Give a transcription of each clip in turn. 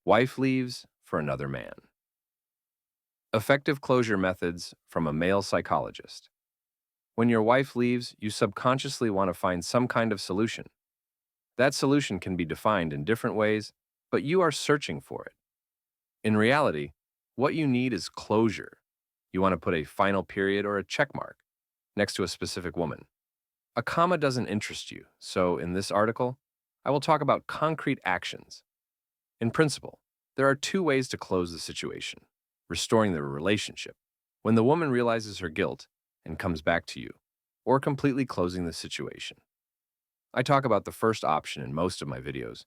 Wife leaves for another man. Effective closure methods from a male psychologist. When your wife leaves, you subconsciously want to find some kind of solution. That solution can be defined in different ways, but you are searching for it. In reality, what you need is closure. You want to put a final period or a check mark next to a specific woman. A comma doesn't interest you, so in this article, I will talk about concrete actions. In principle, there are two ways to close the situation: restoring the relationship, when the woman realizes her guilt and comes back to you, or completely closing the situation. I talk about the first option in most of my videos,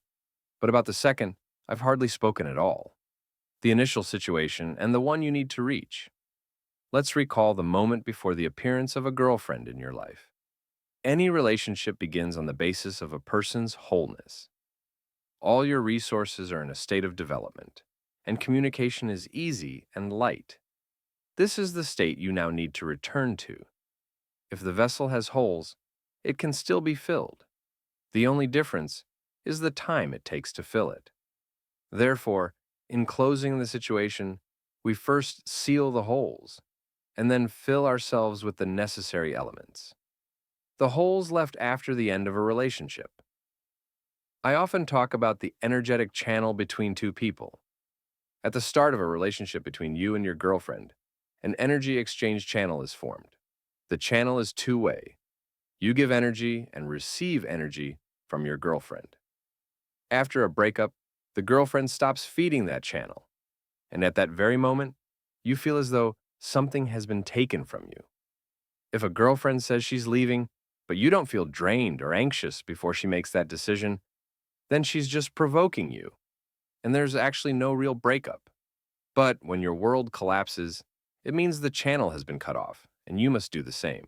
but about the second, I've hardly spoken at all. The initial situation and the one you need to reach. Let's recall the moment before the appearance of a girlfriend in your life. Any relationship begins on the basis of a person's wholeness. All your resources are in a state of development, and communication is easy and light. This is the state you now need to return to. If the vessel has holes, it can still be filled. The only difference is the time it takes to fill it. Therefore, in closing the situation, we first seal the holes and then fill ourselves with the necessary elements. The holes left after the end of a relationship. I often talk about the energetic channel between two people. At the start of a relationship between you and your girlfriend, an energy exchange channel is formed. The channel is two-way. You give energy and receive energy from your girlfriend. After a breakup, the girlfriend stops feeding that channel, and at that very moment, you feel as though something has been taken from you. If a girlfriend says she's leaving, but you don't feel drained or anxious before she makes that decision, then she's just provoking you, and there's actually no real breakup. But when your world collapses, it means the channel has been cut off, and you must do the same.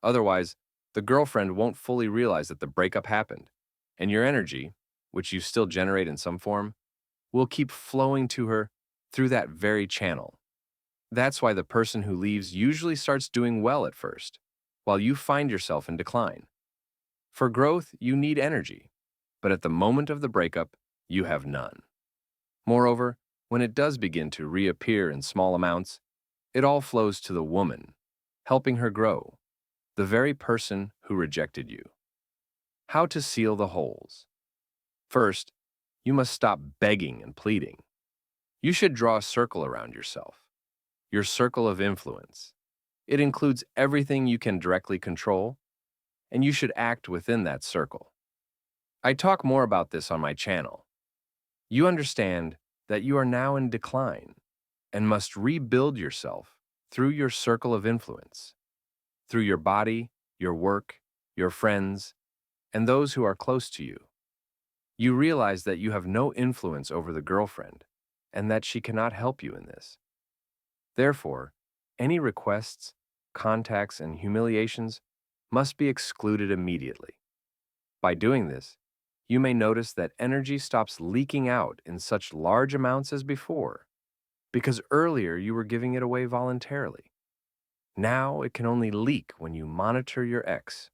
Otherwise, the girlfriend won't fully realize that the breakup happened, and your energy, which you still generate in some form, will keep flowing to her through that very channel. That's why the person who leaves usually starts doing well at first, while you find yourself in decline. For growth, you need energy, but at the moment of the breakup, you have none. Moreover, when it does begin to reappear in small amounts, it all flows to the woman, helping her grow, the very person who rejected you. How to seal the holes. First, you must stop begging and pleading. You should draw a circle around yourself, your circle of influence. It includes everything you can directly control, and you should act within that circle. I talk more about this on my channel. You understand that you are now in decline and must rebuild yourself through your circle of influence, through your body, your work, your friends, and those who are close to you. You realize that you have no influence over the girlfriend and that she cannot help you in this. Therefore, any requests, contacts, and humiliations must be excluded immediately. By doing this, you may notice that energy stops leaking out in such large amounts as before, because earlier you were giving it away voluntarily. Now it can only leak when you monitor your ex,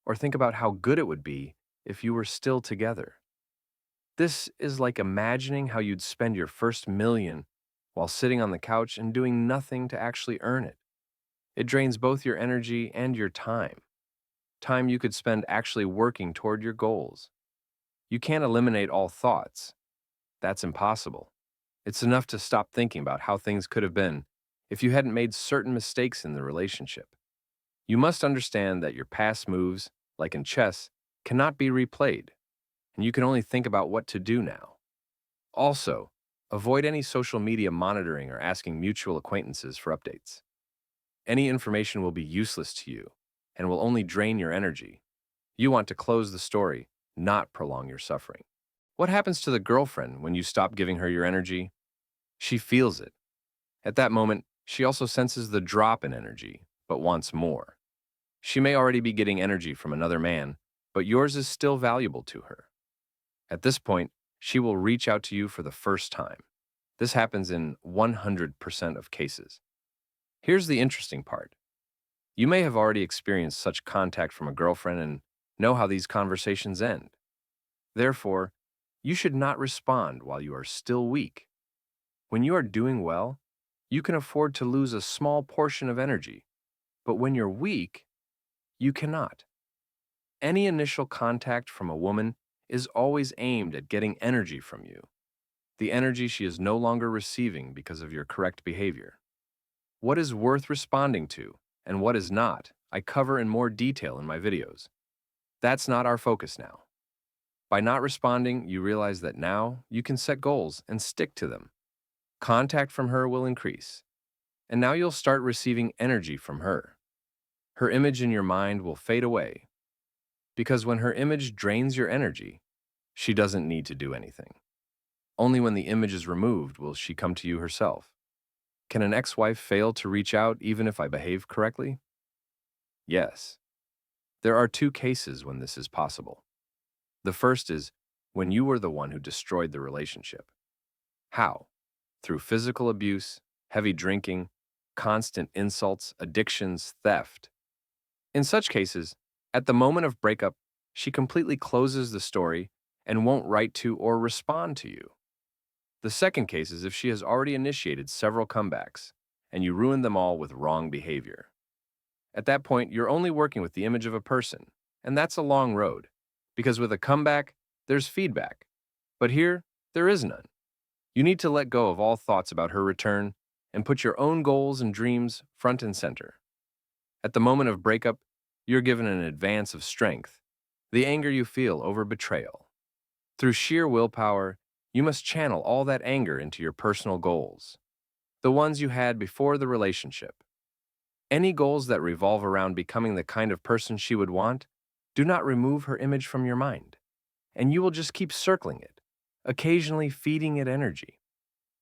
or think about how good it would be if you were still together. This is like imagining how you'd spend your first million while sitting on the couch and doing nothing to actually earn it. It drains both your energy and your time you could spend actually working toward your goals. You can't eliminate all thoughts. That's impossible. It's enough to stop thinking about how things could have been if you hadn't made certain mistakes in the relationship. You must understand that your past moves, like in chess, cannot be replayed, and you can only think about what to do now. Also, avoid any social media monitoring or asking mutual acquaintances for updates. Any information will be useless to you and will only drain your energy. You want to close the story, not prolong your suffering. What happens to the girlfriend when you stop giving her your energy? She feels it. At that moment, she also senses the drop in energy, but wants more. She may already be getting energy from another man, but yours is still valuable to her. At this point, she will reach out to you for the first time. This happens in 100% of cases. Here's the interesting part. You may have already experienced such contact from a girlfriend and know how these conversations end. Therefore, You should not respond while you are still weak. When you are doing well, you can afford to lose a small portion of energy, but when you're weak, you cannot. Any initial contact from a woman is always aimed at getting energy from you, the energy she is no longer receiving because of your correct behavior. What is worth responding to and what is not, I cover in more detail in my videos. That's not our focus now. By not responding, you realize that now you can set goals and stick to them. Contact from her will increase, and now you'll start receiving energy from her. Her image in your mind will fade away, because when her image drains your energy, she doesn't need to do anything. Only when the image is removed will she come to you herself. Can an ex-wife fail to reach out even if I behave correctly? Yes. There are two cases when this is possible. The first is when you were the one who destroyed the relationship. How? Through physical abuse, heavy drinking, constant insults, addictions, theft. In such cases, at the moment of breakup, she completely closes the story and won't write to or respond to you. The second case is if she has already initiated several comebacks and you ruin them all with wrong behavior. At that point, you're only working with the image of a person, and that's a long road, because with a comeback, there's feedback. But here, there is none. You need to let go of all thoughts about her return and put your own goals and dreams front and center. At the moment of breakup, you're given an advance of strength, the anger you feel over betrayal. Through sheer willpower, you must channel all that anger into your personal goals, the ones you had before the relationship. Any goals that revolve around becoming the kind of person she would want, do not remove her image from your mind, and you will just keep circling it, occasionally feeding it energy.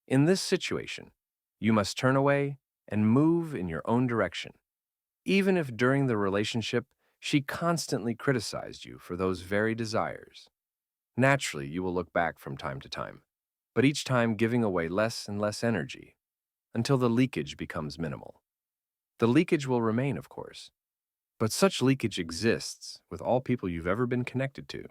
In this situation, you must turn away and move in your own direction, even if during the relationship she constantly criticized you for those very desires. Naturally, you will look back from time to time, but each time giving away less and less energy, until the leakage becomes minimal. The leakage will remain, of course, but such leakage exists with all people you've ever been connected to.